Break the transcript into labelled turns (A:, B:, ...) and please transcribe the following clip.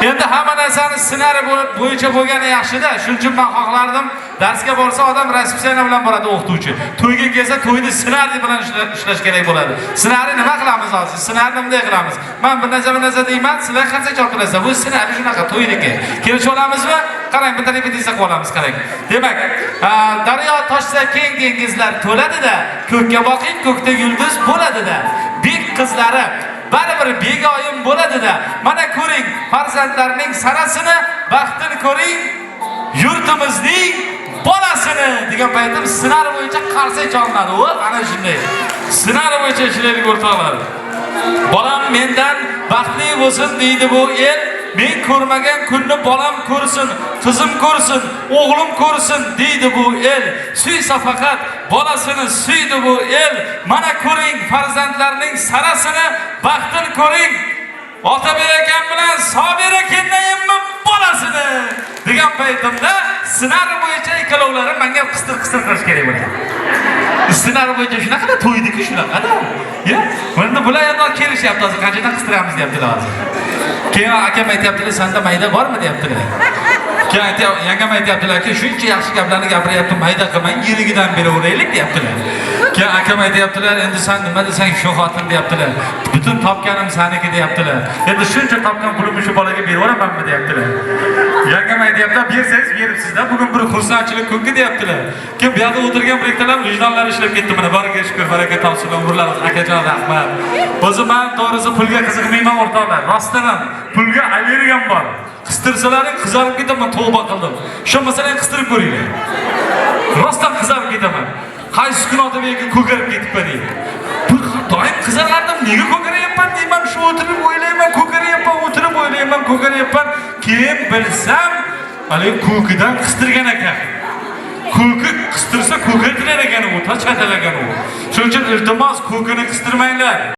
A: Endi hamma narsani ssenariy bo'yicha bo'lgani yaxshi-da. Shuning uchun men xohlardim, darsga borsa odam raspisiya bilan boradi o'qituvchi. To'yga kelsa to'yni ssenariy bilan ishlash kerak bo'ladi. Ssenariy nima qilamiz hozir? Ssenariy bunday qilamiz. Men bir narsa deyman, sizlar qancha chop qilasizlar? Bu ssenariy shunaqa to'yniki. Kelishib olamizmi? Qarang, bitta repetitsiya qilib olamiz, qarang. Demak, daryo toshsa keng dengizlar to'ladi-da, ko'kka boqing, ko'kda yulduz bo'ladi-da. Bek qizlari baribir begoyim bo'ladi-da. Mana ko'ring, farzandlarning sanasini, baxtini ko'ring, yurtimizning bolasini degan paytim ssenariy bo'yicha qarsak chalinadi. U ana shunday. Ssenariy bo'yicha ishlaylik o'rtoqlar. Bolam mendan baxtli bo'lsin deydi bu el. Men ko'rmagan kunni bolam ko'rsin, qizim ko'rsin, o'g'lim ko'rsin deydi bu el. Suysa faqat bolasini suydi bu el. Mana ko'ring farzandlarning sarasini, baxtini ko'ring. Otabek akam bilan Sobir akayning bolasini degan paytimda ssenariy bo'yicha ikkalovlari menga qistir-qistir qilish kerak bo'ladi. Ssenariy bo'yicha shunaqa to'ydiki shunaqa-da. Ya, endi bular endi kelishyapti, hozir qanchadan qistiramiz deyaptilar hozir. Keyin akam aytayaptilar, senda mayda bormi deyaptilar. Keyin yangam aytayaptilar-ki, shuncha yaxshi gaplarni gapiryapti, mayda qilmang, yiligidan beraveraylik deyaptilar. Keyin akam aytayaptilar, endi sen nima desang shu xotin deyaptilar. Butun topganim seniki deyaptilar. Endi shuncha topgan pulimni shu bolaga beraveramanmi deyaptilar. Yangam aytayaptilar, bersangiz beribsiz-da, bugun bir xursandchilik kunki deyaptilar. Keyin bu yerda o'tirgan direktorlar vijdonlari ishlab ketdi. Mana bariga shukr, baraka topsin, umrlarimiz akajon rahmat. O'zi men to'g'risi pulga qiziqmayman o'rtoqlar. Rostdan pulga allergiyam bor. Qistirsalaring qizarib ketaman, tavba qildim. Shu masalan qistirib ko'ringlar. Rostdan qizarib ketaman. Qaysi kun Otabekka ko'karib ketibman deydi. Doim qizarardim, nega ko'karyapman deyman, shu o'tirib o'ylayman, ko'karyapman, o'tirib o'ylayman, ko'karyapman. Keyin bilsam, hali ko'kidan qistirgan ekan. Ko'ki qistirsa ko'kartirar ekan u, tachqatalagan u. Shuning uchun iltimos ko'kini qistirmanglar.